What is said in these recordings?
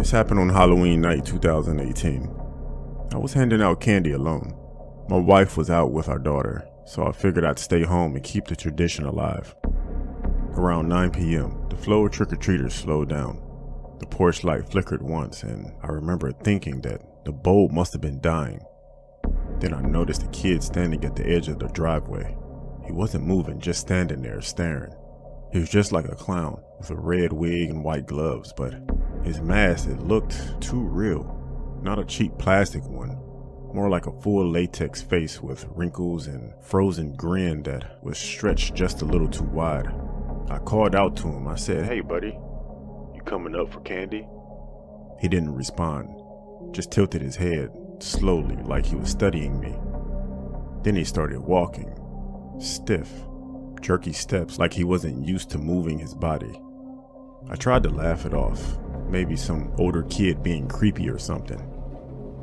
This happened on Halloween night 2018. I was handing out candy alone. My wife was out with our daughter, so I figured I'd stay home and keep the tradition alive. Around 9 p.m., the flow of trick-or-treaters slowed down. The porch light flickered once, and I remember thinking that the bulb must have been dying. Then I noticed a kid standing at the edge of the driveway. He wasn't moving, just standing there staring. He was just like a clown, with a red wig and white gloves, but his mask, it looked too real. Not a cheap plastic one, more like a full latex face with wrinkles and frozen grin that was stretched just a little too wide. I called out to him. I said, "Hey buddy, you coming up for candy?" He didn't respond, just tilted his head slowly like he was studying me. Then he started walking, stiff, jerky steps like he wasn't used to moving his body. I tried to laugh it off, maybe some older kid being creepy or something.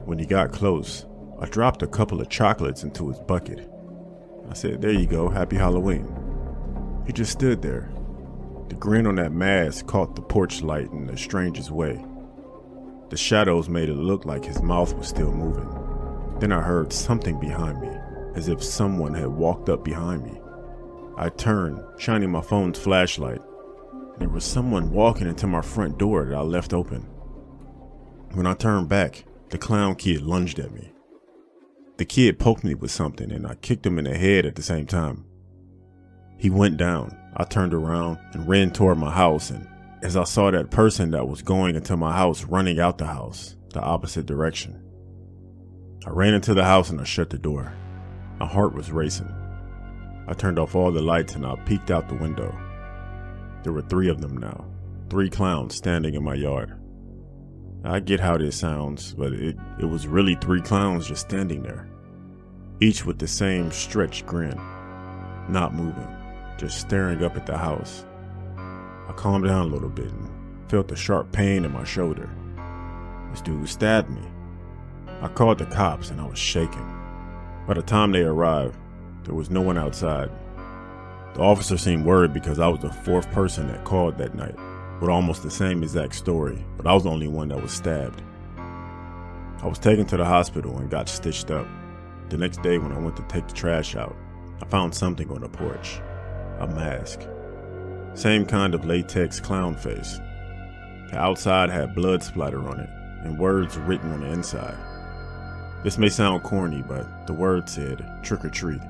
When he got close, I dropped a couple of chocolates into his bucket. I said, "There you go, happy Halloween." He just stood there. The grin on that mask caught the porch light in the strangest way. The shadows made it look like his mouth was still moving. Then I heard something behind me, as if someone had walked up behind me. I turned, shining my phone's flashlight. There was someone walking into my front door that I left open. When I turned back, the clown kid lunged at me. The kid poked me with something and I kicked him in the head at the same time. He went down. I turned around and ran toward my house, and as I saw that person that was going into my house running out the house, the opposite direction. I ran into the house and I shut the door. My heart was racing. I turned off all the lights and I peeked out the window. There were 3 of them now, 3 clowns standing in my yard. I get how this sounds, but it was really 3 clowns just standing there, each with the same stretched grin, not moving, just staring up at the house. I calmed down a little bit and felt a sharp pain in my shoulder. This dude stabbed me. I called the cops and I was shaking. By the time they arrived, there was no one outside. The officer seemed worried because I was the 4th person that called that night, with almost the same exact story, but I was the only one that was stabbed. I was taken to the hospital and got stitched up. The next day when I went to take the trash out, I found something on the porch, a mask. Same kind of latex clown face. The outside had blood splatter on it and words written on the inside. This may sound corny, but the word said, "Trick or treat."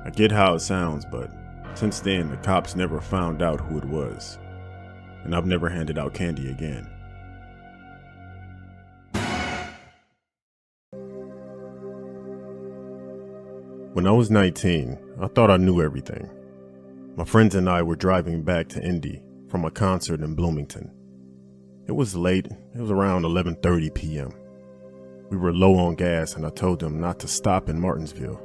I get how it sounds, but since then the cops never found out who it was, and I've never handed out candy again. When I was 19, I thought I knew everything. My friends and I were driving back to Indy from a concert in Bloomington. It was late, it was around 11:30 p.m. We were low on gas and I told them not to stop in Martinsville.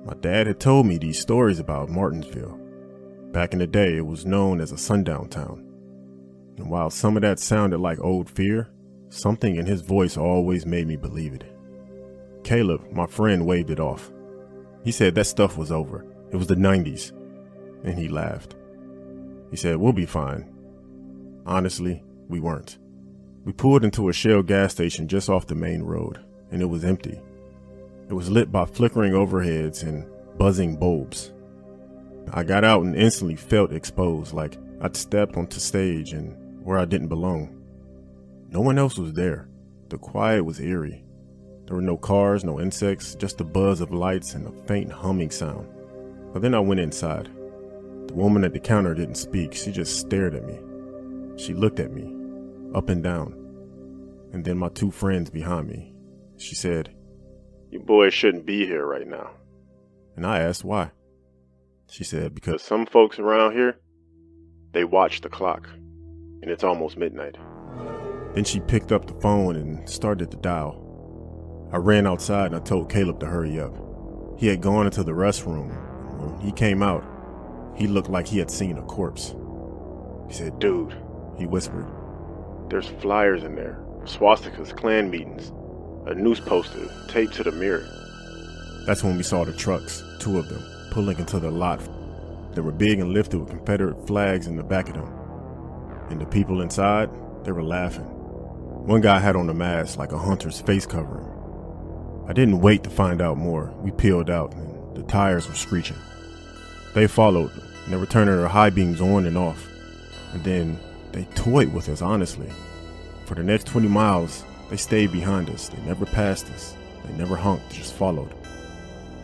My dad had told me these stories about Martinsville. Back in the day, it was known as a sundown town. And while some of that sounded like old fear, something in his voice always made me believe it. Caleb, my friend, waved it off. He said that stuff was over. It was the 90s. And he laughed. He said, "We'll be fine." Honestly, we weren't. We pulled into a Shell gas station just off the main road, and it was empty. It was lit by flickering overheads and buzzing bulbs. I got out and instantly felt exposed, like I'd stepped onto stage and where I didn't belong. No one else was there. The quiet was eerie. There were no cars, no insects, just the buzz of lights and a faint humming sound. But then I went inside. The woman at the counter didn't speak. She just stared at me. She looked at me, up and down, and then my 2 friends behind me. She said, "You boys shouldn't be here right now." And I asked why. She said, "Because some folks around here, they watch the clock, and it's almost midnight." Then she picked up the phone and started to dial. I ran outside and I told Caleb to hurry up. He had gone into the restroom. When he came out, he looked like he had seen a corpse. He said, "Dude," he whispered, "there's flyers in there, swastikas, Klan meetings, a news poster taped to the mirror." That's when we saw the trucks, 2 of them, pulling into the lot. They were big and lifted with Confederate flags in the back of them. And the people inside, they were laughing. One guy had on a mask like a hunter's face covering. I didn't wait to find out more. We peeled out and the tires were screeching. They followed, and they were turning their high beams on and off. And then they toyed with us, honestly. For the next 20 miles, they stayed behind us. They never passed us. They never honked, just followed.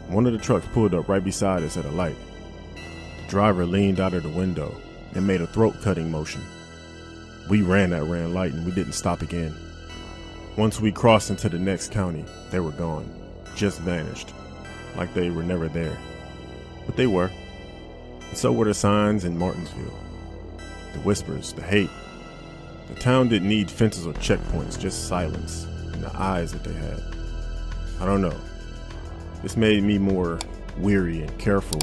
One of the trucks pulled up right beside us at a light. The driver leaned out of the window and made a throat-cutting motion. We ran that red light and we didn't stop again. Once we crossed into the next county, they were gone, just vanished, like they were never there. But they were. And so were the signs in Martinsville. The whispers, the hate. The town didn't need fences or checkpoints, just silence and the eyes that they had. I don't know. This made me more weary and careful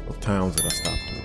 of towns that I stopped through.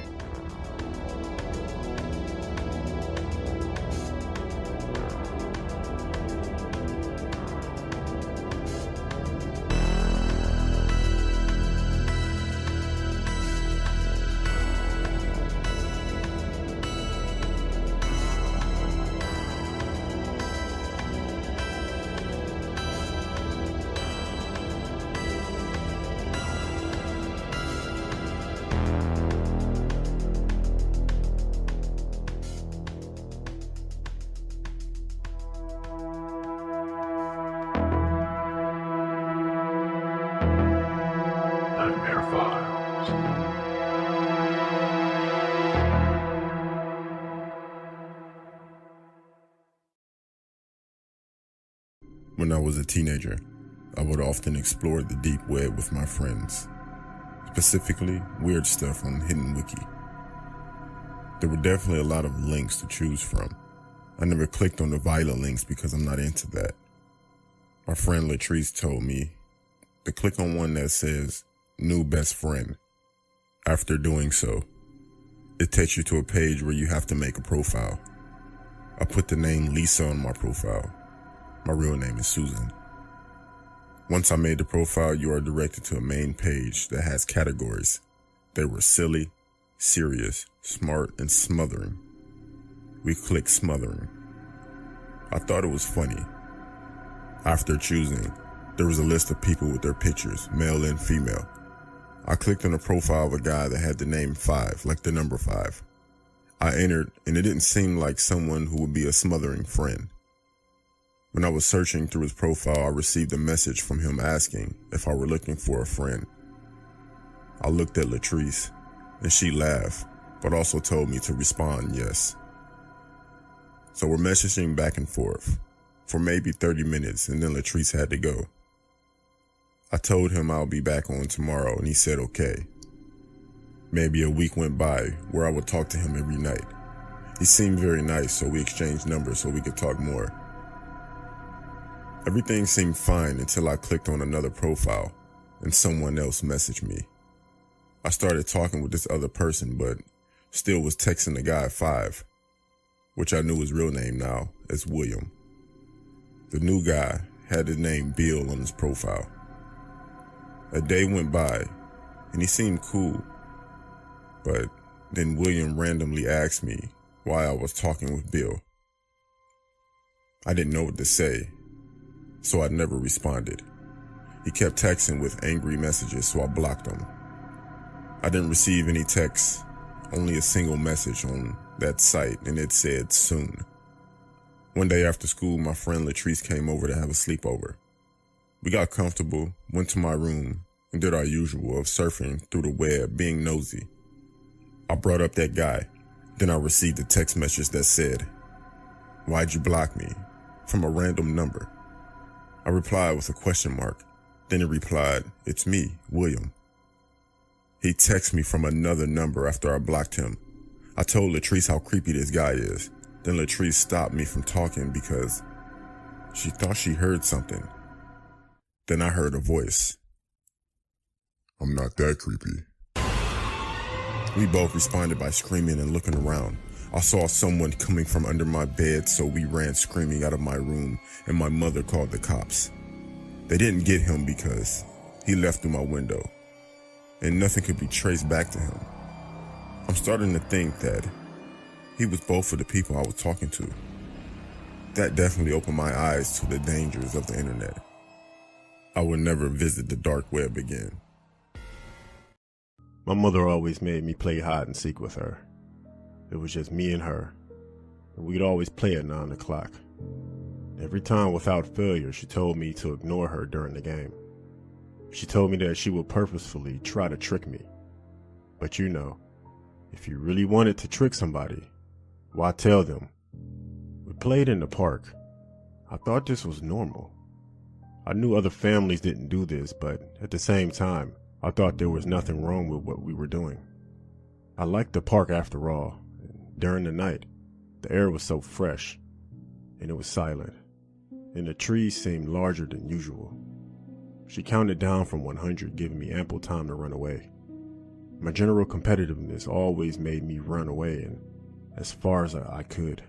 When I was a teenager, I would often explore the deep web with my friends, specifically weird stuff on Hidden Wiki. There were definitely a lot of links to choose from. I never clicked on the violent links because I'm not into that. My friend Latrice told me to click on one that says new best friend. After doing so, it takes you to a page where you have to make a profile. I put the name Lisa on my profile. My real name is Susan. Once I made the profile, you are directed to a main page that has categories. They were silly, serious, smart, and smothering. We clicked smothering. I thought it was funny. After choosing, there was a list of people with their pictures, male and female. I clicked on the profile of a guy that had the name 5, like the number 5. I entered, and it didn't seem like someone who would be a smothering friend. When I was searching through his profile, I received a message from him asking if I were looking for a friend. I looked at Latrice, and she laughed, but also told me to respond yes. So we're messaging back and forth for maybe 30 minutes, and then Latrice had to go. I told him I'll be back on tomorrow, and he said okay. Maybe a week went by where I would talk to him every night. He seemed very nice, so we exchanged numbers so we could talk more. Everything seemed fine until I clicked on another profile and someone else messaged me. I started talking with this other person, but still was texting the guy 5, which I knew his real name now as William. The new guy had the name Bill on his profile. A day went by and he seemed cool, but then William randomly asked me why I was talking with Bill. I didn't know what to say, so I never responded. He kept texting with angry messages, so I blocked him. I didn't receive any texts, only a single message on that site, and it said soon. One day after school, my friend Latrice came over to have a sleepover. We got comfortable, went to my room, and did our usual of surfing through the web, being nosy. I brought up that guy. Then I received a text message that said, "Why'd you block me?" from a random number. I replied with a question mark. Then he replied, "It's me, William." He texted me from another number after I blocked him. I told Latrice how creepy this guy is. Then Latrice stopped me from talking because she thought she heard something. Then I heard a voice. "I'm not that creepy." We both responded by screaming and looking around. I saw someone coming from under my bed, so we ran screaming out of my room, and my mother called the cops. They didn't get him because he left through my window, and nothing could be traced back to him. I'm starting to think that he was both of the people I was talking to. That definitely opened my eyes to the dangers of the internet. I would never visit the dark web again. My mother always made me play hide and seek with her. It was just me and her, and we'd always play at 9 o'clock. Every time without failure, she told me to ignore her during the game. She told me that she would purposefully try to trick me. But you know, if you really wanted to trick somebody, why tell them? We played in the park. I thought this was normal. I knew other families didn't do this, but at the same time, I thought there was nothing wrong with what we were doing. I liked the park after all. During the night, the air was so fresh, and it was silent, and the trees seemed larger than usual. She counted down from 100, giving me ample time to run away. My general competitiveness always made me run away, and as far as I could.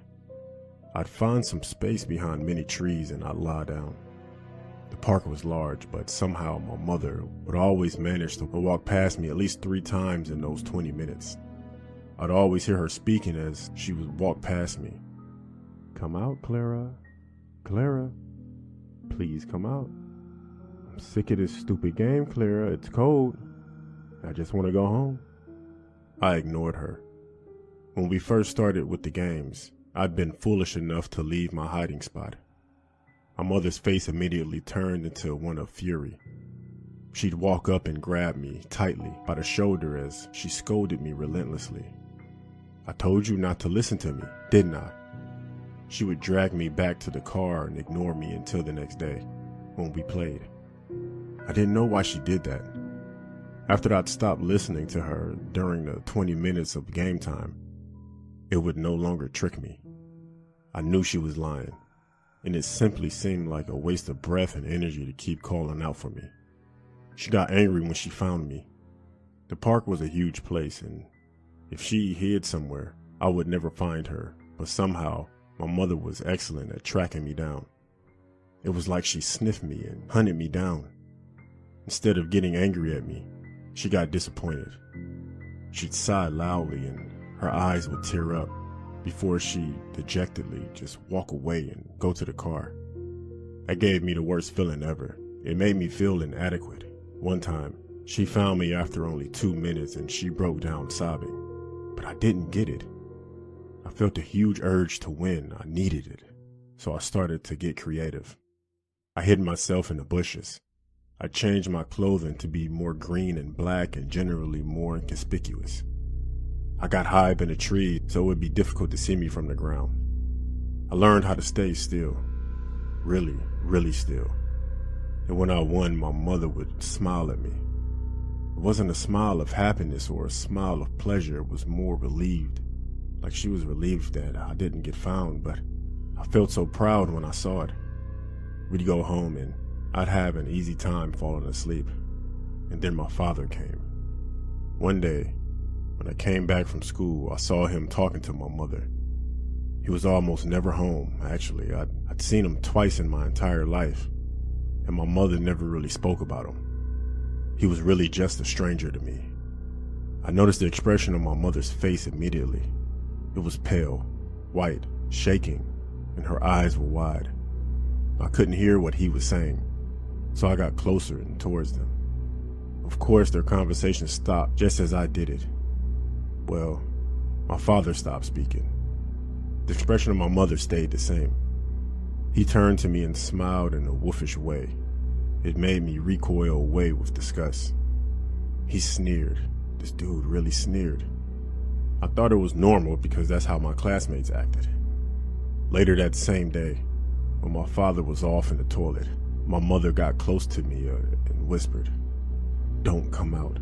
I'd find some space behind many trees and I'd lie down. The park was large, but somehow my mother would always manage to walk past me at least 3 times in those 20 minutes. I'd always hear her speaking as she would walk past me. "Come out, Clara. Clara, please come out. I'm sick of this stupid game, Clara. It's cold. I just want to go home." I ignored her. When we first started with the games, I'd been foolish enough to leave my hiding spot. My mother's face immediately turned into one of fury. She'd walk up and grab me tightly by the shoulder as she scolded me relentlessly. "I told you not to listen to me, didn't I?" She would drag me back to the car and ignore me until the next day, when we played. I didn't know why she did that. After I'd stopped listening to her during the 20 minutes of game time, it would no longer trick me. I knew she was lying, and it simply seemed like a waste of breath and energy to keep calling out for me. She got angry when she found me. The park was a huge place, and if she hid somewhere, I would never find her, but somehow my mother was excellent at tracking me down. It was like she sniffed me and hunted me down. Instead of getting angry at me, she got disappointed. She'd sigh loudly and her eyes would tear up before she dejectedly just walk away and go to the car. That gave me the worst feeling ever. It made me feel inadequate. One time, she found me after only 2 minutes and she broke down sobbing. But I didn't get it. I felt a huge urge to win. I needed it. So I started to get creative. I hid myself in the bushes. I changed my clothing to be more green and black and generally more inconspicuous. I got high up in a tree so it would be difficult to see me from the ground. I learned how to stay still. Really, really still. And when I won, my mother would smile at me. It wasn't a smile of happiness or a smile of pleasure. It was more relieved. Like she was relieved that I didn't get found, but I felt so proud when I saw it. We'd go home and I'd have an easy time falling asleep. And then my father came. One day, when I came back from school, I saw him talking to my mother. He was almost never home, actually. I'd seen him twice in my entire life, and my mother never really spoke about him. He was really just a stranger to me. I noticed the expression on my mother's face immediately. It was pale, white, shaking, and her eyes were wide. I couldn't hear what he was saying, so I got closer and towards them. Of course, their conversation stopped just as I did it. Well, my father stopped speaking. The expression of my mother stayed the same. He turned to me and smiled in a wolfish way. It made me recoil away with disgust. He sneered. This dude really sneered. I thought it was normal because that's how my classmates acted. Later that same day, when my father was off in the toilet, my mother got close to me and whispered, "Don't come out."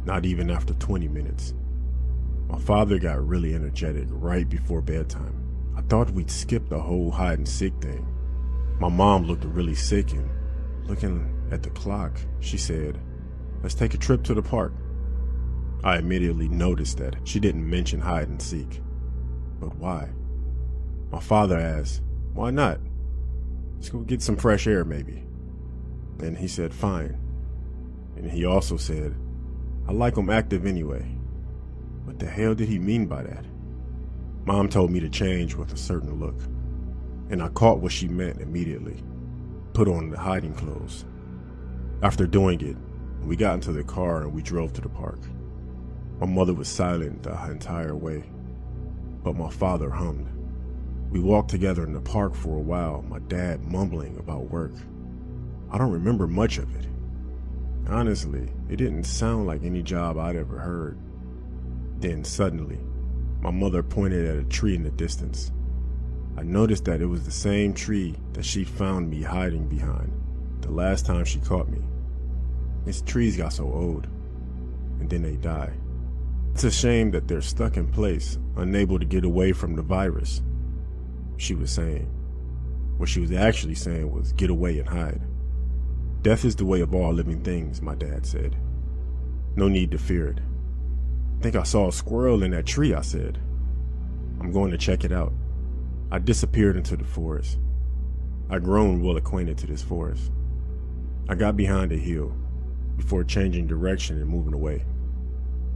Not even after 20 minutes. My father got really energetic right before bedtime. I thought we'd skip the whole hide and seek thing. My mom looked really sick and looking at the clock, she said, "Let's take a trip to the park." I immediately noticed that she didn't mention hide and seek. But why? My father asked, "Why not? Let's go get some fresh air maybe." And he said, "Fine." And he also said, "I like them active anyway." What the hell did he mean by that? Mom told me to change with a certain look. and I caught what she meant immediately. Put on the hiding clothes. After doing it, we got into the car and we drove to the park. My mother was silent the entire way, but my father hummed. We walked together in the park for a while, my dad mumbling about work. I don't remember much of it. Honestly, it didn't sound like any job I'd ever heard. Then suddenly, my mother pointed at a tree in the distance. I noticed that it was the same tree that she found me hiding behind the last time she caught me. These trees got so old, and then they die. It's a shame that they're stuck in place, unable to get away from the virus, she was saying. What she was actually saying was, get away and hide. Death is the way of all living things, my dad said. No need to fear it. I think I saw a squirrel in that tree, I said. I'm going to check it out. I disappeared into the forest. I'd grown well acquainted to this forest. I got behind a hill before changing direction and moving away.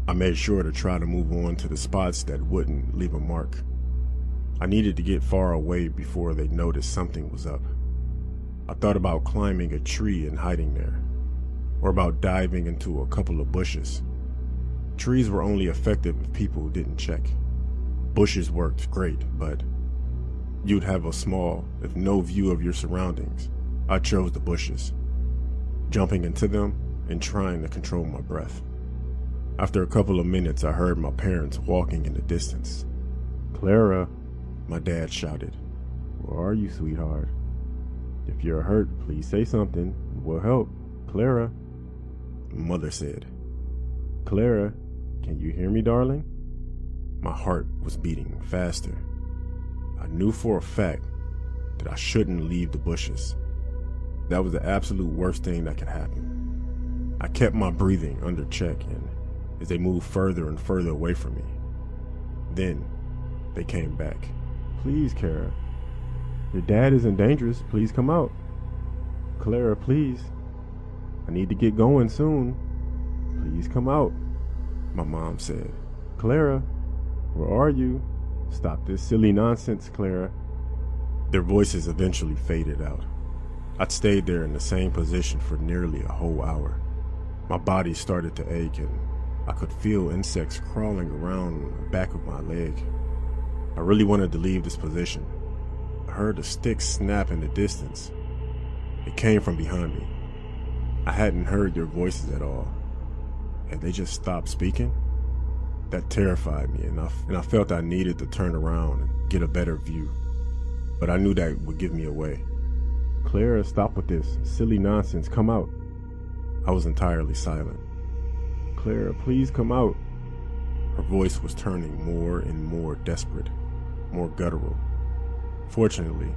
I made sure to try to move on to the spots that wouldn't leave a mark. I needed to get far away before they noticed something was up. I thought about climbing a tree and hiding there, or about diving into a couple of bushes. Trees were only effective if people didn't check. Bushes worked great, but you'd have a small, if no view of your surroundings. I chose the bushes, jumping into them and trying to control my breath. After a couple of minutes, I heard my parents walking in the distance. "Clara," my dad shouted. "Where are you, sweetheart? If you're hurt, please say something. We'll help. Clara." Mother said, "Clara, can you hear me, darling?" My heart was beating faster. I knew for a fact that I shouldn't leave the bushes. That was the absolute worst thing that could happen. I kept my breathing under check, and as they moved further and further away from me, then they came back. "Please, Kara. Your dad isn't dangerous. Please come out. Clara, please. I need to get going soon. Please come out," my mom said. "Clara, where are you? Stop this silly nonsense, Clara." Their voices eventually faded out. I'd stayed there in the same position for nearly a whole hour. My body started to ache and I could feel insects crawling around the back of my leg. I really wanted to leave this position. I heard a stick snap in the distance. It came from behind me. I hadn't heard their voices at all. Had they just stopped speaking? That terrified me, and I felt I needed to turn around and get a better view. But I knew that would give me away. "Clara, stop with this silly nonsense. Come out." I was entirely silent. "Clara, please come out." Her voice was turning more and more desperate, more guttural. Fortunately,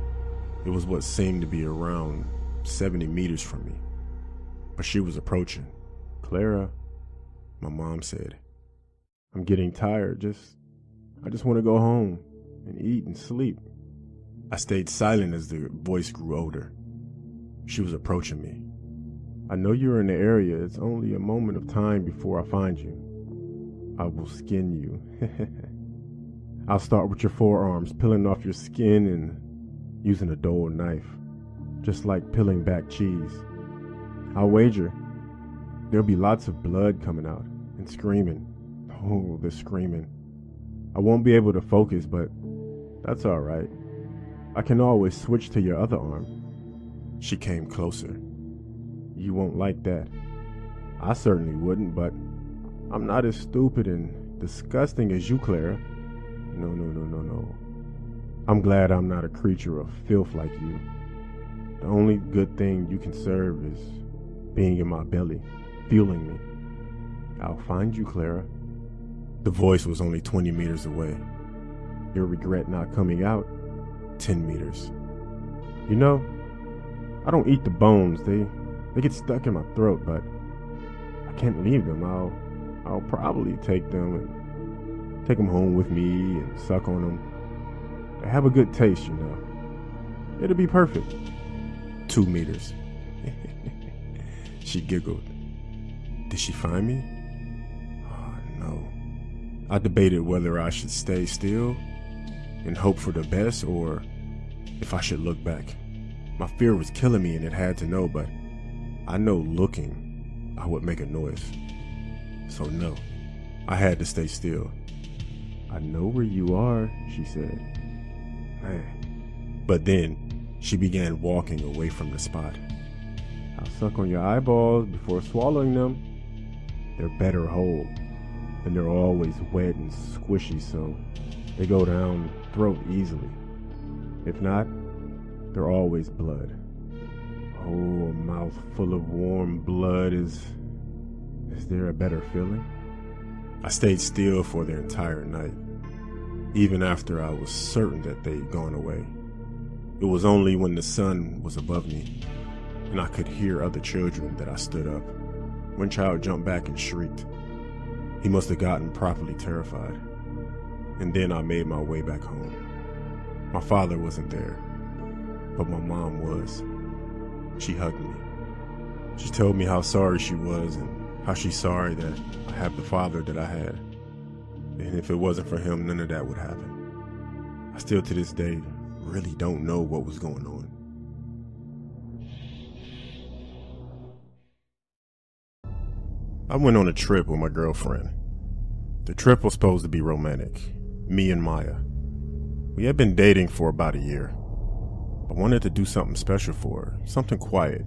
it was what seemed to be around 70 meters from me. But she was approaching. "Clara," my mom said, "I'm getting tired. I just want to go home and eat and sleep." I stayed silent as the voice grew older. She was approaching me. "I know you're in the area. It's only a moment of time before I find you. I will skin you. I'll start with your forearms, peeling off your skin and using a dull knife, just like peeling back cheese. I'll wager there'll be lots of blood coming out and screaming. Oh, the screaming. I won't be able to focus, but that's all right. I can always switch to your other arm." She came closer. "You won't like that." "I certainly wouldn't, but I'm not as stupid and disgusting as you, Clara. No. I'm glad I'm not a creature of filth like you. The only good thing you can serve is being in my belly, fueling me. I'll find you, Clara." The voice was only 20 meters away. "You'll regret not coming out." 10 meters. "You know, I don't eat the bones. They get stuck in my throat, but I can't leave them. I'll probably take them home with me and suck on them. They have a good taste, you know. It'll be perfect." 2 meters. She giggled. Did she find me? Oh, no. I debated whether I should stay still and hope for the best or if I should look back. My fear was killing me and it had to know, but I know looking, I would make a noise. So no, I had to stay still. "I know where you are," she said. Man. But then she began walking away from the spot. "I'll suck on your eyeballs before swallowing them. They're better whole, and they're always wet and squishy, so they go down the throat easily. If not, they're always blood. Oh, a mouth full of warm blood is there a better feeling?" I stayed still for the entire night, even after I was certain that they'd gone away. It was only when the sun was above me and I could hear other children that I stood up. One child jumped back and shrieked. He must have gotten properly terrified. And then I made my way back home. My father wasn't there, but my mom was. She hugged me. She told me how sorry she was and how she's sorry that I have the father that I had. And if it wasn't for him, none of that would happen. I still to this day really don't know what was going on. I went on a trip with my girlfriend. The trip was supposed to be romantic, me and Maya. We had been dating for about a year. I wanted to do something special for her, something quiet.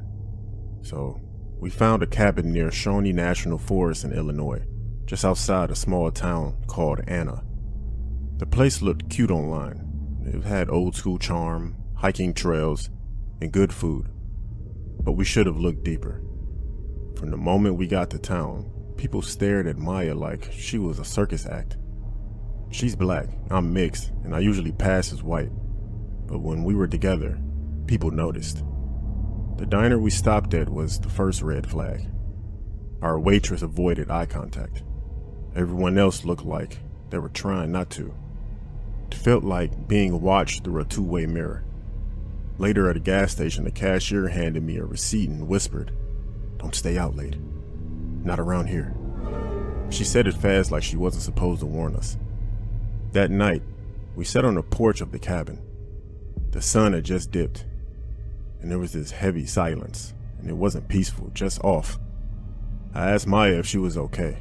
So we found a cabin near Shawnee National Forest in Illinois, just outside a small town called Anna. The place looked cute online. It had old school charm, hiking trails, and good food. But we should have looked deeper. From the moment we got to town, people stared at Maya like she was a circus act. She's black, I'm mixed, and I usually pass as white. But when we were together, people noticed. The diner we stopped at was the first red flag. Our waitress avoided eye contact. Everyone else looked like they were trying not to. It felt like being watched through a two-way mirror. Later at a gas station, the cashier handed me a receipt and whispered, "Don't stay out late. Not around here." She said it fast like she wasn't supposed to warn us. That night, we sat on the porch of the cabin. The sun had just dipped, and there was this heavy silence, and it wasn't peaceful, just off. I asked Maya if she was okay.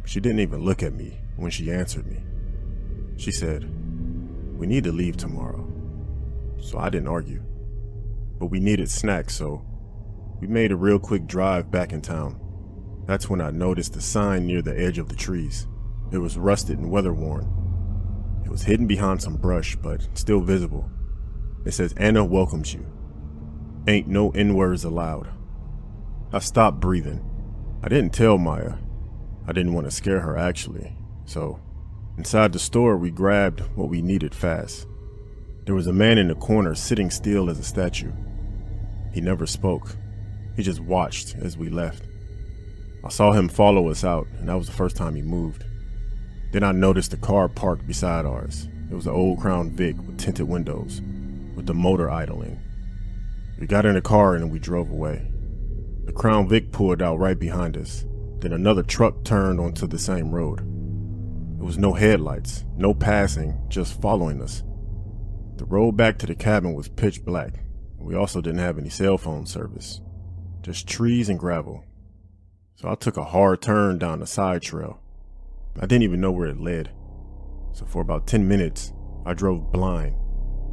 She didn't even look at me when she answered me. She said, "We need to leave tomorrow." So I didn't argue. But we needed snacks, so we made a real quick drive back in town. That's when I noticed the sign near the edge of the trees. It was rusted and weather-worn. It was hidden behind some brush, but still visible. It says, "Anna welcomes you. Ain't no N-words allowed." I stopped breathing. I didn't tell Maya. I didn't want to scare her, actually. So, inside the store, we grabbed what we needed fast. There was a man in the corner sitting still as a statue. He never spoke. He just watched as we left. I saw him follow us out, and that was the first time he moved. Then I noticed the car parked beside ours. It was an old Crown Vic with tinted windows, with the motor idling. We got in the car and we drove away. The Crown Vic pulled out right behind us. Then another truck turned onto the same road. There was no headlights, no passing, just following us. The road back to the cabin was pitch black. We also didn't have any cell phone service, just trees and gravel. So I took a hard turn down the side trail. I didn't even know where it led. So for about 10 minutes, I drove blind,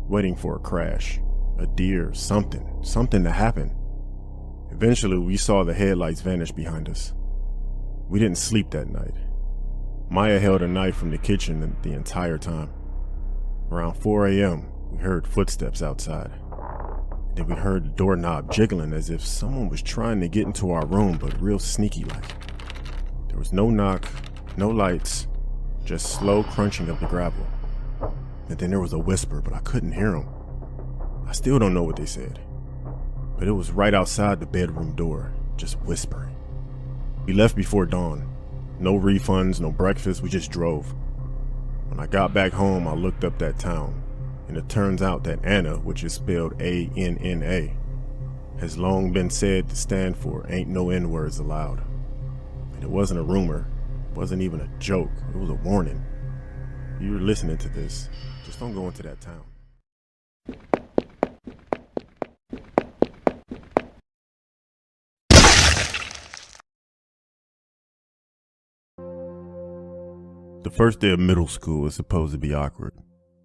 waiting for a crash, a deer, something to happen. Eventually, we saw the headlights vanish behind us. We didn't sleep that night. Maya held a knife from the kitchen the entire time. Around 4 a.m., we heard footsteps outside. Then we heard the doorknob jiggling as if someone was trying to get into our room, but real sneaky like. There was no knock, no lights, just slow crunching of the gravel. And then there was a whisper, but I couldn't hear them. I still don't know what they said. But it was right outside the bedroom door, just whispering. We left before dawn. No refunds, no breakfast, we just drove. When I got back home, I looked up that town, and it turns out that Anna, which is spelled A-N-N-A, has long been said to stand for Ain't No N-Words Allowed. And it wasn't a rumor, it wasn't even a joke, it was a warning. If you're listening to this, just don't go into that town. first day of middle school is supposed to be awkward,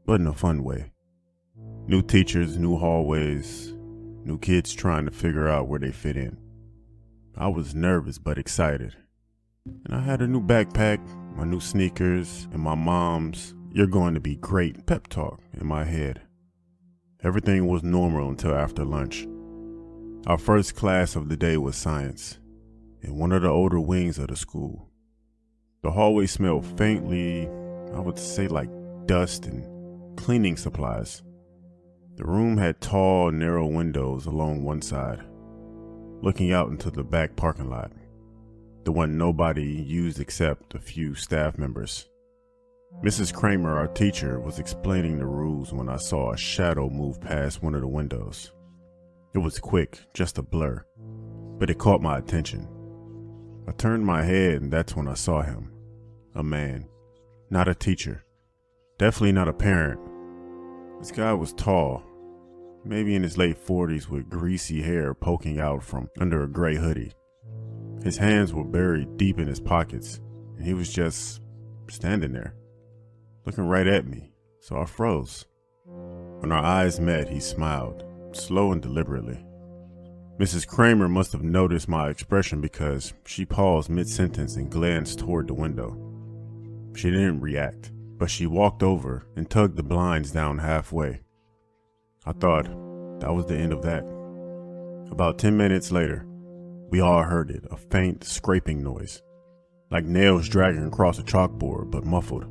but in a fun way. New teachers, new hallways, new kids trying to figure out where they fit in. I was nervous but excited. And I had a new backpack, my new sneakers, and my mom's "you're going to be great" pep talk in my head. Everything was normal until after lunch. Our first class of the day was science, in one of the older wings of the school. The hallway smelled faintly, I would say like dust and cleaning supplies. The room had tall, narrow windows along one side, looking out into the back parking lot, the one nobody used except a few staff members. Mrs. Kramer, our teacher, was explaining the rules when I saw a shadow move past one of the windows. It was quick, just a blur, but it caught my attention. I turned my head and that's when I saw him. A man, not a teacher, definitely not a parent. This guy was tall, maybe in his late 40s with greasy hair poking out from under a gray hoodie. His hands were buried deep in his pockets and he was just standing there, looking right at me, so I froze. When our eyes met, he smiled, slow and deliberately. Mrs. Kramer must have noticed my expression because she paused mid-sentence and glanced toward the window. She didn't react, but she walked over and tugged the blinds down halfway. I thought that was the end of that. About 10 minutes later, we all heard it, a faint scraping noise, like nails dragging across a chalkboard, but muffled.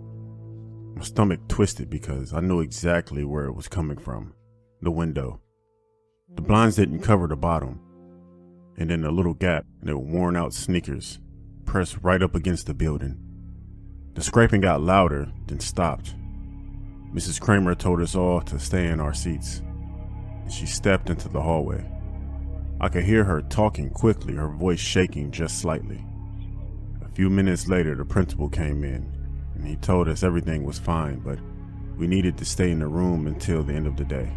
My stomach twisted because I knew exactly where it was coming from, the window. The blinds didn't cover the bottom, and in a little gap, there were worn out sneakers pressed right up against the building. The scraping got louder, then stopped. Mrs. Kramer told us all to stay in our seats, and she stepped into the hallway. I could hear her talking quickly, her voice shaking just slightly. A few minutes later, the principal came in, and he told us everything was fine, but we needed to stay in the room until the end of the day.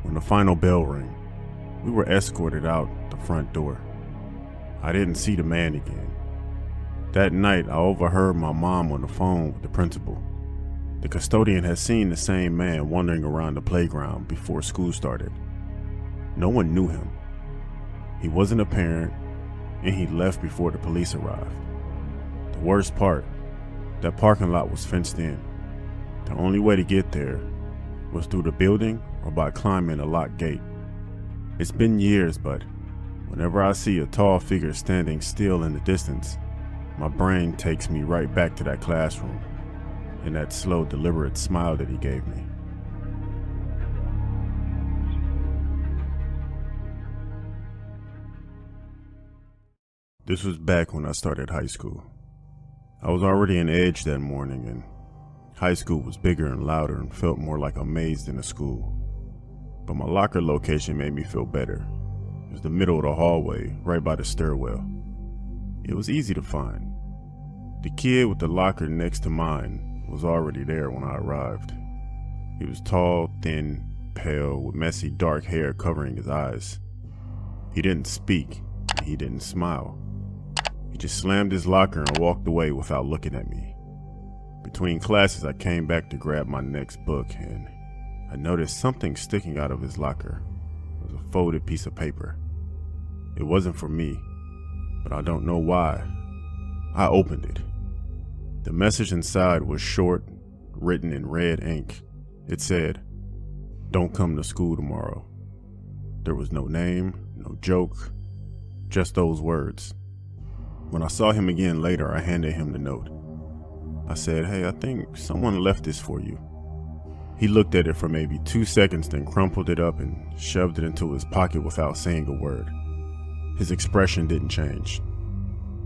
When the final bell rang, we were escorted out the front door. I didn't see the man again. That night, I overheard my mom on the phone with the principal. The custodian had seen the same man wandering around the playground before school started. No one knew him. He wasn't a parent, and he left before the police arrived. The worst part, that parking lot was fenced in. The only way to get there was through the building or by climbing a locked gate. It's been years, but whenever I see a tall figure standing still in the distance, my brain takes me right back to that classroom and that slow, deliberate smile that he gave me. This was back when I started high school. I was already an edge that morning, and high school was bigger and louder and felt more like a maze than a school. But my locker location made me feel better. It was the middle of the hallway, right by the stairwell. It was easy to find. The kid with the locker next to mine was already there when I arrived. He was tall, thin, pale, with messy dark hair covering his eyes. He didn't speak, and he didn't smile. He just slammed his locker and walked away without looking at me. Between classes, I came back to grab my next book, and I noticed something sticking out of his locker. It was a folded piece of paper. It wasn't for me, but I don't know why. I opened it. The message inside was short, written in red ink. It said, "Don't come to school tomorrow." There was no name, no joke, just those words. When I saw him again later, I handed him the note. I said, "Hey, I think someone left this for you." He looked at it for maybe 2 seconds, then crumpled it up and shoved it into his pocket without saying a word. His expression didn't change.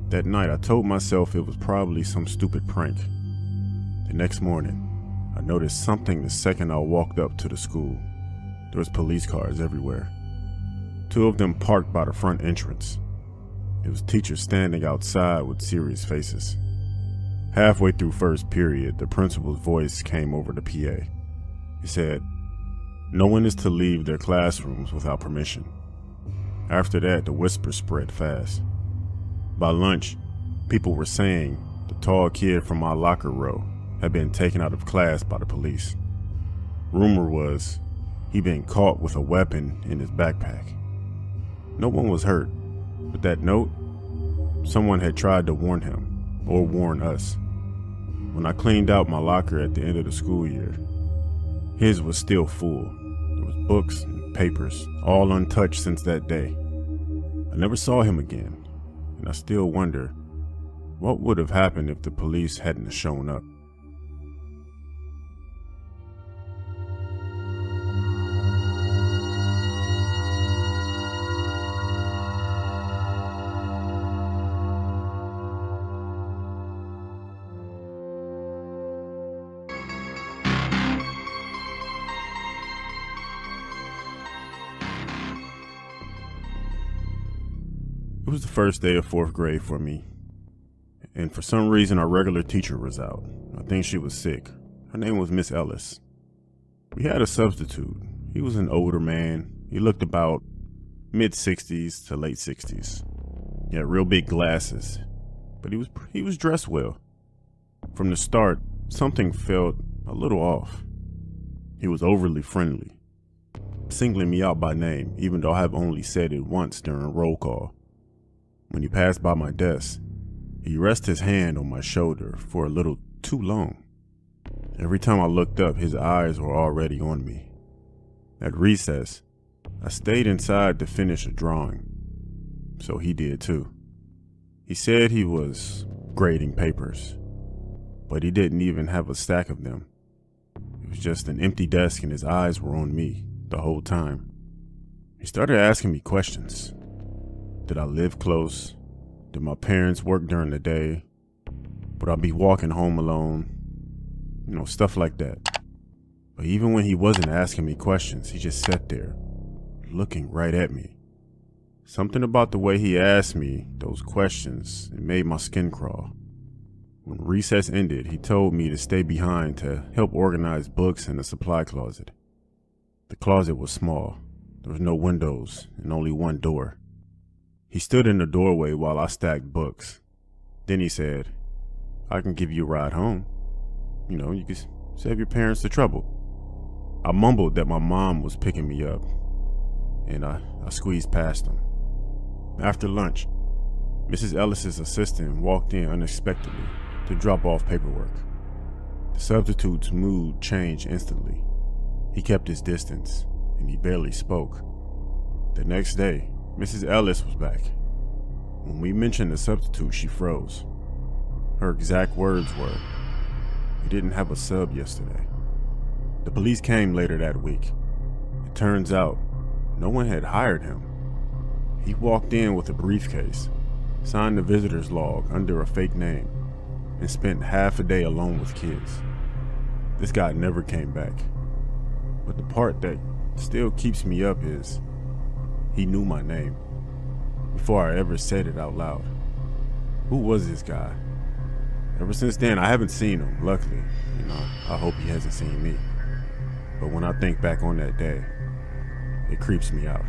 That night, I told myself it was probably some stupid prank. The next morning, I noticed something the second I walked up to the school. There was police cars everywhere. 2 of them parked by the front entrance. It was teachers standing outside with serious faces. Halfway through first period, the principal's voice came over the PA. He said, "No one is to leave their classrooms without permission." After that, the whisper spread fast. By lunch, people were saying the tall kid from my locker row had been taken out of class by the police. Rumor was he'd been caught with a weapon in his backpack. No one was hurt, but that note, someone had tried to warn him, or warn us. When I cleaned out my locker at the end of the school year, his was still full. There was books and papers, all untouched since that day. I never saw him again, and I still wonder what would have happened if the police hadn't shown up. It was the first day of 4th grade for me, and for some reason our regular teacher was out. I think she was sick. Her name was Miss Ellis. We had a substitute. He was an older man. He looked about mid-60s to late 60s. He had real big glasses, but he was dressed well. From the start, something felt a little off. He was overly friendly, singling me out by name, even though I have only said it once during roll call. When he passed by my desk, he rested his hand on my shoulder for a little too long. Every time I looked up, his eyes were already on me. At recess, I stayed inside to finish a drawing, so he did too. He said he was grading papers, but he didn't even have a stack of them. It was just an empty desk and his eyes were on me the whole time. He started asking me questions. Did I live close? Did my parents work during the day? Would I be walking home alone? Stuff like that. But even when he wasn't asking me questions, he just sat there, looking right at me. Something about the way he asked me those questions, it made my skin crawl. When recess ended, he told me to stay behind to help organize books in the supply closet. The closet was small. There was no windows and only one door. He stood in the doorway while I stacked books. Then he said, "I can give you a ride home. You can save your parents the trouble." I mumbled that my mom was picking me up, and I squeezed past him. After lunch, Mrs. Ellis's assistant walked in unexpectedly to drop off paperwork. The substitute's mood changed instantly. He kept his distance, and he barely spoke. The next day, Mrs. Ellis was back. When we mentioned the substitute, she froze. Her exact words were, "We didn't have a sub yesterday." The police came later that week. It turns out, no one had hired him. He walked in with a briefcase, signed the visitor's log under a fake name, and spent half a day alone with kids. This guy never came back. But the part that still keeps me up is, he knew my name before I ever said it out loud. Who was this guy? Ever since then, I haven't seen him, luckily. I hope he hasn't seen me. But when I think back on that day, it creeps me out.